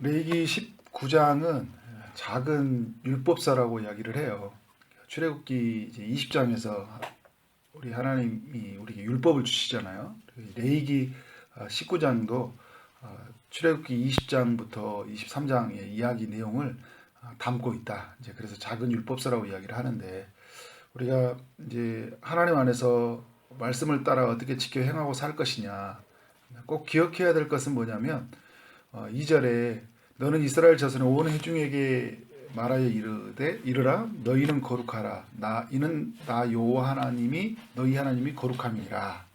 레위기 19장은 작은 율법서라고 이야기를 해요. 출애굽기 이제 20장에서 우리 하나님이 우리에게 율법을 주시잖아요. 레위기 19장도 출애굽기 20장부터 23장의 이야기 내용을 담고 있다. 이제 그래서 작은 율법서라고 이야기를 하는데, 우리가 이제 하나님 안에서 말씀을 따라 어떻게 지켜 행하고 살 것이냐, 꼭 기억해야 될 것은 뭐냐면 2절에 너는 이스라엘 자손의 온 회중에게 말하여 이르라 너희는 거룩하라 이는 나 여호와 하나님이 너희 하나님이 거룩함이니라.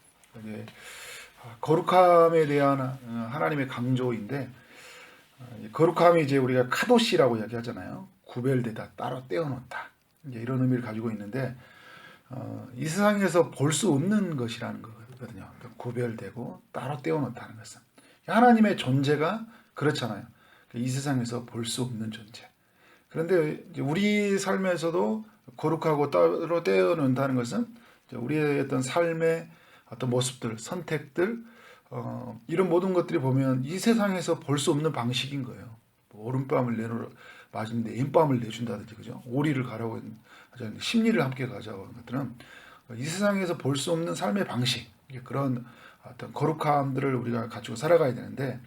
거룩함에 대한 하나님의 강조인데, 거룩함이 이제 우리가 카도시라고 이야기하잖아요. 구별되다, 따로 떼어놓다, 이제 이런 의미를 가지고 있는데, 이 세상에서 볼 수 없는 것이라는 거거든요. 그러니까 구별되고 따로 떼어놓다는 것은 하나님의 존재가 그렇잖아요. 이 세상에서 볼 수 없는 존재. 그런데 우리 삶에서도 거룩하고 따로 떼어놓는다는 것은 우리의 어떤 삶의 어떤 모습들, 선택들, 이런 모든 것들이 보면 이 세상에서 볼 수 없는 방식인 거예요. 오른밤을 맞은데 왼밤을 내준다든지, 그죠? 오리를 가라고 하는 심리를 함께 가자고 하는 것들은 이 세상에서 볼 수 없는 삶의 방식, 그런 어떤 거룩함들을 우리가 가지고 살아가야 되는데,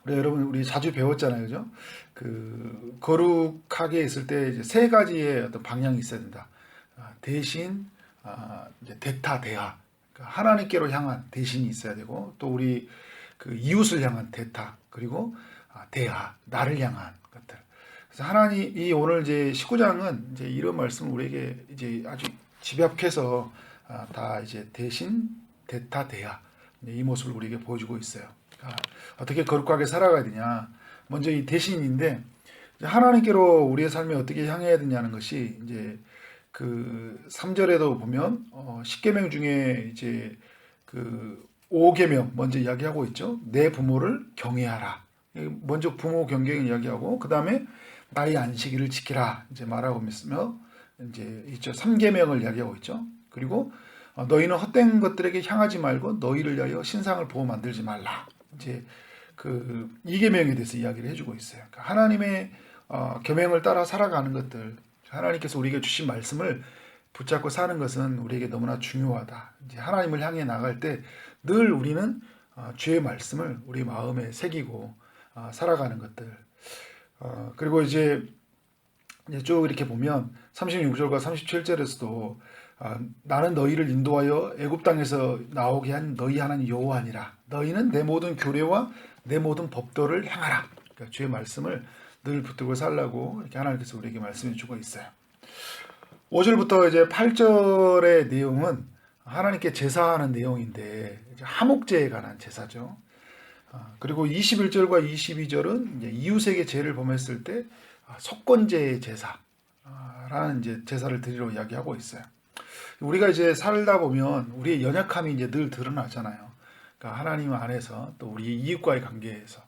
우리 자주 배웠잖아요, 그죠? 그 거룩하게 있을 때 이제 세 가지의 어떤 방향이 있어야 된다. 대신, 이제 대타, 대하. 그러니까 하나님께로 향한 대신이 있어야 되고, 또 우리 그 이웃을 향한 대타, 그리고 대하, 나를 향한 것들. 그래서 하나님이 오늘 이제 19장은 이제 이런 말씀을 우리에게 이제 아주 집약해서 다 이제 대신, 대타, 대하, 이 모습을 우리에게 보여주고 있어요. 어떻게 거룩하게 살아가야 되냐. 먼저 이 대신인데, 하나님께로 우리의 삶에 어떻게 향해야 되냐는 것이 이제 그 3절에도 보면 10계명 중에 이제 그 5계명 먼저 이야기하고 있죠. 내 부모를 경외하라. 먼저 부모 경계를 이야기하고, 그 다음에 나의 안식일을 지키라 이제 말하고 있으며, 이제 있죠. 3계명을 이야기하고 있죠. 그리고 너희는 헛된 것들에게 향하지 말고 너희를 위하여 신상을 보호 만들지 말라. 이제 그 2계명에 대해서 이야기를 해주고 있어요. 그러니까 하나님의 계명을 따라 살아가는 것들, 하나님께서 우리에게 주신 말씀을 붙잡고 사는 것은 우리에게 너무나 중요하다. 이제 하나님을 향해 나갈 때 늘 우리는 주의 말씀을 우리 마음에 새기고 살아가는 것들. 그리고 이제 쭉 이렇게 보면 36절과 37절에서도 나는 너희를 인도하여 애굽 땅에서 나오게 한 너희 하나님 여호와니라. 너희는 내 모든 교례와 내 모든 법도를 행하라. 그러니까 주의 말씀을 늘 붙들고 살라고 이렇게 하나님께서 우리에게 말씀해 주고 있어요. 5절부터 이제 8절의 내용은 하나님께 제사하는 내용인데, 하목제에 관한 제사죠. 그리고 21절과 22절은 이제 이웃에게 죄를 범했을 때 속건제의 제사라는 이제 제사를 드리러 이야기하고 있어요. 우리가 이제 살다 보면 우리의 연약함이 이제 늘 드러나잖아요. 그러니까 하나님 안에서, 또 우리 이웃과의 관계에서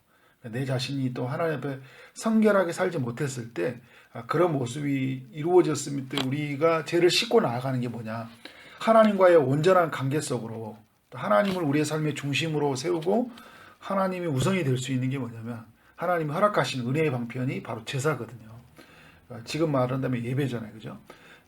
내 자신이 또 하나님 앞에 성결하게 살지 못했을 때 그런 모습이 이루어졌을 때 우리가 죄를 씻고 나아가는 게 뭐냐? 하나님과의 온전한 관계 속으로 또 하나님을 우리의 삶의 중심으로 세우고 하나님이 우선이 될 수 있는 게 뭐냐면, 하나님이 허락하신 은혜의 방편이 바로 제사거든요. 지금 말한다면 예배잖아요, 그죠?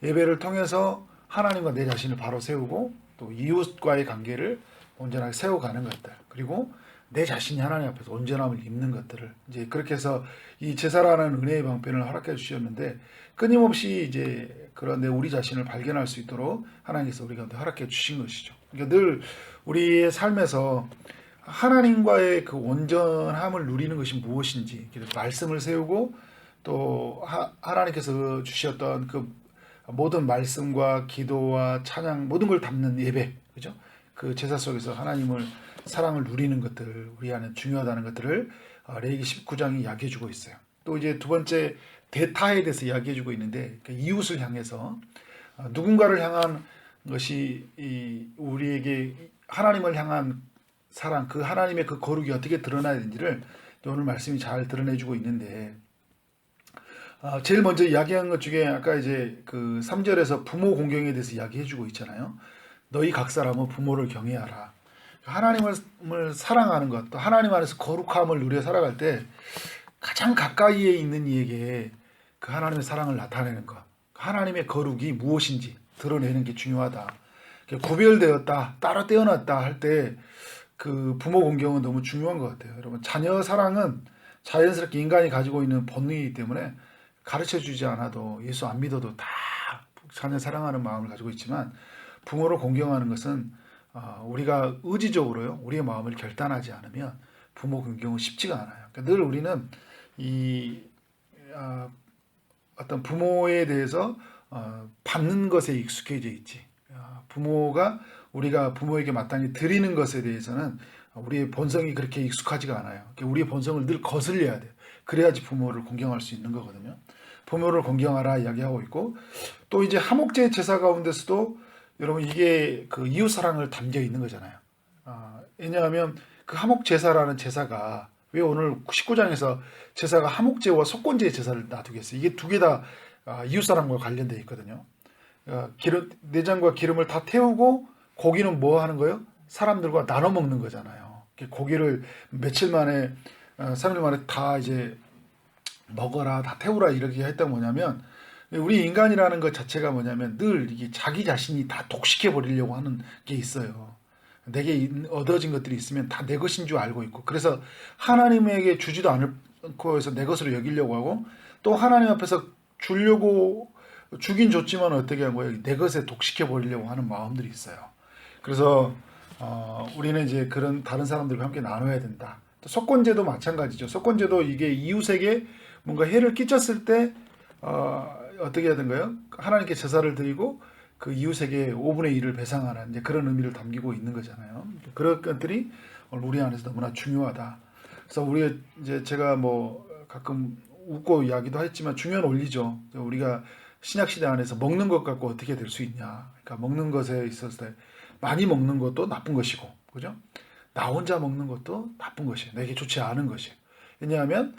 예배를 통해서 하나님과 내 자신을 바로 세우고, 또 이웃과의 관계를 온전하게 세워가는 것들, 그리고 내 자신이 하나님 앞에서 온전함을 입는 것들을 이제 그렇게 해서 이 제사라는 은혜의 방편을 허락해 주셨는데, 끊임없이 이제 그런데 우리 자신을 발견할 수 있도록 하나님께서 우리가 허락해 주신 것이죠. 그러니까 늘 우리의 삶에서 하나님과의 그 온전함을 누리는 것이 무엇인지 말씀을 세우고, 또 하나님께서 주셨던 그 모든 말씀과 기도와 찬양 모든 걸 담는 예배, 그죠? 그 제사 속에서 하나님을 사랑을 누리는 것들, 우리 안에 중요하다는 것들을 레위기 19장이 이야기해주고 있어요. 또 이제 두 번째 대타에 대해서 이야기해주고 있는데, 이웃을 향해서 누군가를 향한 것이 우리에게 하나님을 향한 사랑, 그 하나님의 그 거룩이 어떻게 드러나야 되는지를 오늘 말씀이 잘 드러내주고 있는데, 제일 먼저 이야기한 것 중에 아까 이제 그 3절에서 부모 공경에 대해서 이야기해주고 있잖아요. 너희 각 사람은 부모를 경외하라. 하나님을 사랑하는 것, 또 하나님 안에서 거룩함을 누려 살아갈 때 가장 가까이에 있는 이에게 그 하나님의 사랑을 나타내는 것, 하나님의 거룩이 무엇인지 드러내는 게 중요하다. 구별되었다, 따로 떼어놨다 할 때 그 부모 공경은 너무 중요한 것 같아요. 여러분, 자녀 사랑은 자연스럽게 인간이 가지고 있는 본능이기 때문에 가르쳐 주지 않아도, 예수 안 믿어도 다 자녀 사랑하는 마음을 가지고 있지만, 부모를 공경하는 것은 우리가 의지적으로요, 우리의 마음을 결단하지 않으면 부모 공경은 쉽지가 않아요. 그러니까 늘 우리는 이 어떤 부모에 대해서 받는 것에 익숙해져 있지, 부모가 우리가 부모에게 마땅히 드리는 것에 대해서는 우리의 본성이 그렇게 익숙하지가 않아요. 그러니까 우리의 본성을 늘 거슬려야 돼요. 그래야지 부모를 공경할 수 있는 거거든요. 부모를 공경하라 이야기하고 있고, 또 이제 하목제 제사 가운데서도 여러분 이게 그 이웃 사랑을 담겨 있는 거잖아요. 왜냐하면 그 하목 제사라는 제사가, 왜 오늘 19장에서 제사가 하목제와 속건제 제사를 놔두겠어요? 이게 두 개 다 이웃 사랑과 관련되어 있거든요. 내장과 기름을 다 태우고 고기는 뭐 하는 거예요? 사람들과 나눠 먹는 거잖아요. 고기를 며칠 만에 3일 만에 다 이제 먹어라, 다 태우라 이렇게 했던 뭐냐면, 우리 인간이라는 것 자체가 뭐냐면 늘 이게 자기 자신이 다 독식해 버리려고 하는 게 있어요. 내게 얻어진 것들이 있으면 다 내 것인 줄 알고 있고, 그래서 하나님에게 주지도 않고 해서 내 것으로 여기려고 하고, 또 하나님 앞에서 주려고 주긴 줬지만 어떻게 한 거예요? 내 것에 독식해 버리려고 하는 마음들이 있어요. 그래서 우리는 이제 그런 다른 사람들과 함께 나눠야 된다. 또 속건제도 마찬가지죠. 속건제도 이게 이웃에게 뭔가 해를 끼쳤을 때 어떻게 해야 되는가요? 하나님께 제사를 드리고 그 이웃에게 5분의 1을 배상하는 이제 그런 의미를 담기고 있는 거잖아요. 그런 것들이 우리 안에서 너무나 중요하다. 그래서 우리 이제 제가 뭐 가끔 웃고 이야기도 했지만 중요한 원리죠. 우리가 신약 시대 안에서 먹는 것 갖고 어떻게 될 수 있냐. 그러니까 먹는 것에 있어서 많이 먹는 것도 나쁜 것이고, 그죠? 나 혼자 먹는 것도 나쁜 것이에요. 내게 좋지 않은 것이에요. 왜냐하면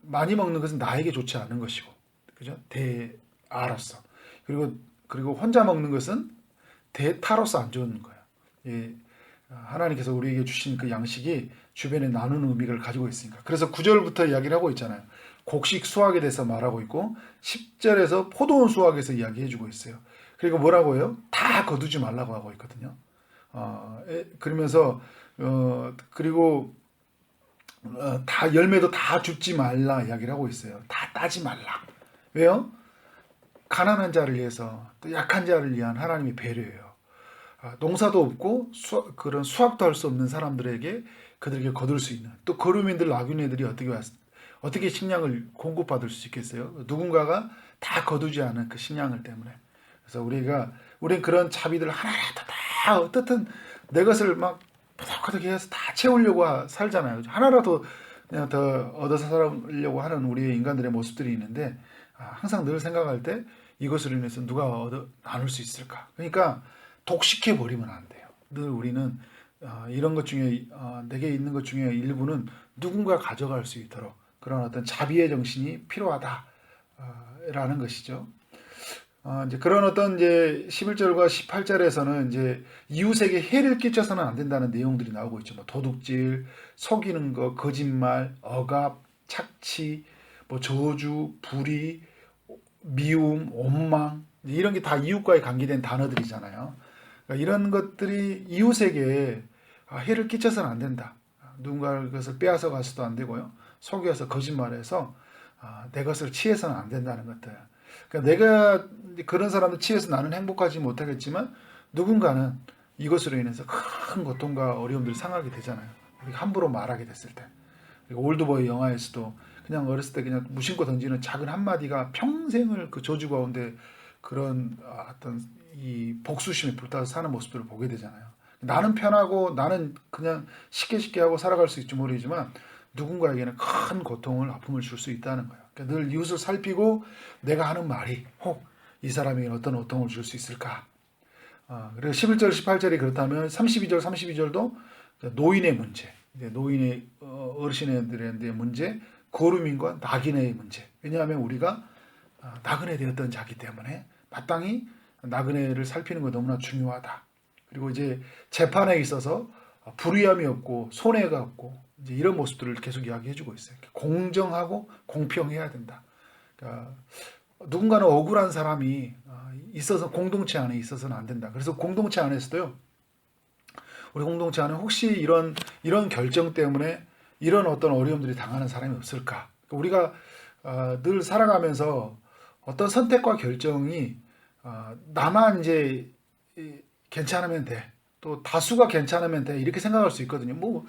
많이 먹는 것은 나에게 좋지 않은 것이고, 그죠? 대아로서. 그리고 혼자 먹는 것은 대타로서 안 좋은 거예요. 예, 하나님께서 우리에게 주신 그 양식이 주변에 나누는 의미를 가지고 있으니까. 그래서 9절부터 이야기를 하고 있잖아요. 곡식 수확에 대해서 말하고 있고, 10절에서 포도원 수확에서 이야기해주고 있어요. 그리고 뭐라고 해요? 다 거두지 말라고 하고 있거든요. 그러면서 그리고 다 열매도 다 줍지 말라 이야기를 하고 있어요. 다 따지 말라. 왜요? 가난한 자를 위해서, 또 약한 자를 위한 하나님의 배려예요. 농사도 없고 그런 수확도 할 수 없는 사람들에게 그들에게 거둘 수 있는, 또 거류민들 나귀네들이 어떻게 식량을 공급받을 수 있겠어요? 누군가가 다 거두지 않은 그 식량을 때문에. 그래서 우리는 그런 자비들 하나라도 다 어떻든 내 것을 막 포덕포덕 해서 다 채우려고 살잖아요. 하나라도 그냥 더 얻어서 살려고 하는 우리 인간들의 모습들이 있는데, 항상 늘 생각할 때 이것으로 인해서 누가 나눌 수 있을까? 그러니까 독식해 버리면 안 돼요. 늘 우리는 이런 것 중에 내게 있는 것 중에 일부는 누군가 가져갈 수 있도록 그런 어떤 자비의 정신이 필요하다라는 것이죠. 이제 그런 어떤 이제 11절과 18절에서는 이제 이웃에게 해를 끼쳐서는 안 된다는 내용들이 나오고 있죠. 뭐 도둑질, 속이는 거, 거짓말, 억압, 착취, 뭐 저주, 불의, 미움, 원망, 이런 게 다 이웃과의 관계된 단어들이잖아요. 그러니까 이런 것들이 이웃에게 해를 끼쳐서는 안 된다. 누군가 것을 빼앗아 가서도 안 되고요. 속여서 거짓말해서 내 것을 취해서는 안 된다는 것들. 그러니까 내가 그런 사람들 취해서 나는 행복하지 못하겠지만 누군가는 이것으로 인해서 큰 고통과 어려움들을 상하게 되잖아요. 함부로 말하게 됐을 때. 그리고 올드보이 영화에서도 그냥 어렸을 때 그냥 무심코 던지는 작은 한마디가 평생을 그 저주 가운데 그런 어떤 이 복수심에 불타서 사는 모습들을 보게 되잖아요. 나는 편하고 나는 그냥 쉽게 하고 살아갈 수 있지 모르지만 누군가에게는 큰 고통을, 아픔을 줄 수 있다는 거예요. 그러니까 늘 이웃을 살피고 내가 하는 말이 혹 이 사람에게 어떤 고통을 줄 수 있을까? 그리고 11절, 18절이 그렇다면 32절, 32절도 노인의 문제, 노인의 어르신들의 문제, 거루민과 나그네의 문제. 왜냐하면 우리가 나그네 되었던 자기 때문에 마땅히 나그네를 살피는 거 너무나 중요하다. 그리고 이제 재판에 있어서 불의함이 없고 손해가 없고 이제 이런 모습들을 계속 이야기해주고 있어요. 공정하고 공평해야 된다. 그러니까 누군가는 억울한 사람이 있어서 공동체 안에 있어서는 안 된다. 그래서 공동체 안에서도요. 우리 공동체 안에 혹시 이런 결정 때문에 이런 어떤 어려움들이 당하는 사람이 없을까? 우리가 늘 살아가면서 어떤 선택과 결정이 나만 이제 괜찮으면 돼. 또 다수가 괜찮으면 돼. 이렇게 생각할 수 있거든요. 뭐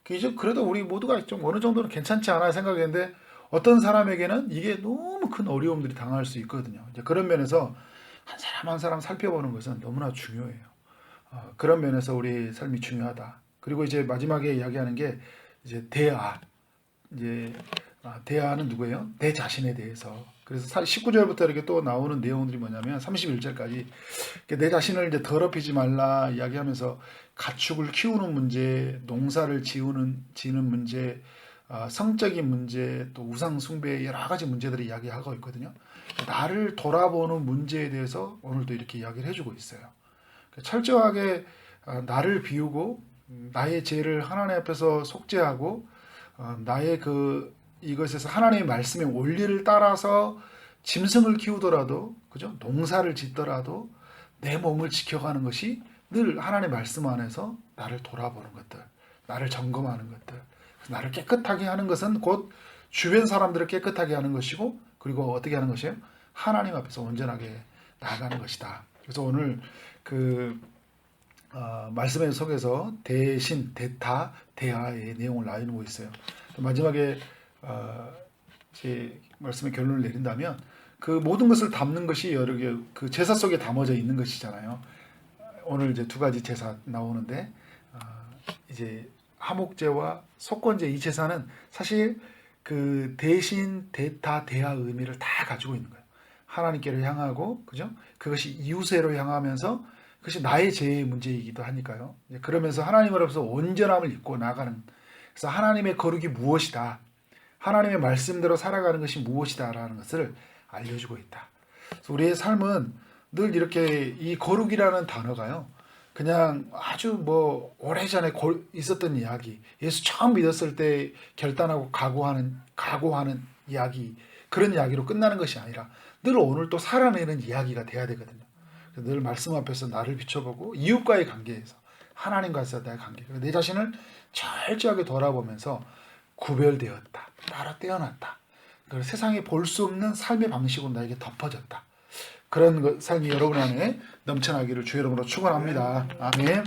이제 그래도 우리 모두가 좀 어느 정도는 괜찮지 않아 생각했는데 어떤 사람에게는 이게 너무 큰 어려움들이 당할 수 있거든요. 이제 그런 면에서 한 사람 한 사람 살펴보는 것은 너무나 중요해요. 그런 면에서 우리 삶이 중요하다. 그리고 이제 마지막에 이야기하는 게 이제 대아. 이제 대아는 누구예요? 내 자신에 대해서. 그래서 19절부터 이렇게 또 나오는 내용들이 뭐냐면 31절까지 내 자신을 이제 더럽히지 말라 이야기하면서 가축을 키우는 문제, 농사를 지는 문제, 성적인 문제, 또 우상 숭배 여러 가지 문제들을 이야기하고 있거든요. 나를 돌아보는 문제에 대해서 오늘도 이렇게 이야기를 해주고 있어요. 철저하게 나를 비우고 나의 죄를 하나님 앞에서 속죄하고 나의 이것에서 하나님의 말씀의 원리를 따라서 짐승을 키우더라도 그죠? 농사를 짓더라도 내 몸을 지켜가는 것이 늘 하나님의 말씀 안에서 나를 돌아보는 것들, 나를 점검하는 것들, 나를 깨끗하게 하는 것은 곧 주변 사람들을 깨끗하게 하는 것이고 그리고 어떻게 하는 것이에요? 하나님 앞에서 온전하게 나아가는 것이다. 그래서 오늘 말씀의 속에서 대신, 대타, 대하의 내용을 나누고 있어요. 마지막에 제 말씀의 결론을 내린다면 그 모든 것을 담는 것이 여러 개 그 제사 속에 담아져 있는 것이잖아요. 오늘 이제 두 가지 제사 나오는데 이제 하목제와 속건제 이 제사는 사실 그 대신, 대타, 대하 의미를 다 가지고 있는 거예요. 하나님께로 향하고 그죠? 그것이 이웃에로 향하면서 그것이 나의 죄의 문제이기도 하니까요. 그러면서 하나님으로부터 온전함을 입고 나가는 그래서 하나님의 거룩이 무엇이다. 하나님의 말씀대로 살아가는 것이 무엇이다라는 것을 알려주고 있다. 그래서 우리의 삶은 늘 이렇게 이 거룩이라는 단어가요. 그냥 아주 뭐 오래전에 있었던 이야기, 예수 처음 믿었을 때 결단하고 각오하는 이야기, 그런 이야기로 끝나는 것이 아니라 늘 오늘 또 살아내는 이야기가 돼야 되거든요. 늘 말씀 앞에서 나를 비춰보고 이웃과의 관계에서 하나님과의 나의 관계, 내 자신을 철저하게 돌아보면서 구별되었다, 따로 떼어놨다. 세상에 볼 수 없는 삶의 방식으로 나에게 덮어졌다. 그런 삶이 여러분 안에 넘쳐나기를 주 이름으로 축원합니다. 아멘.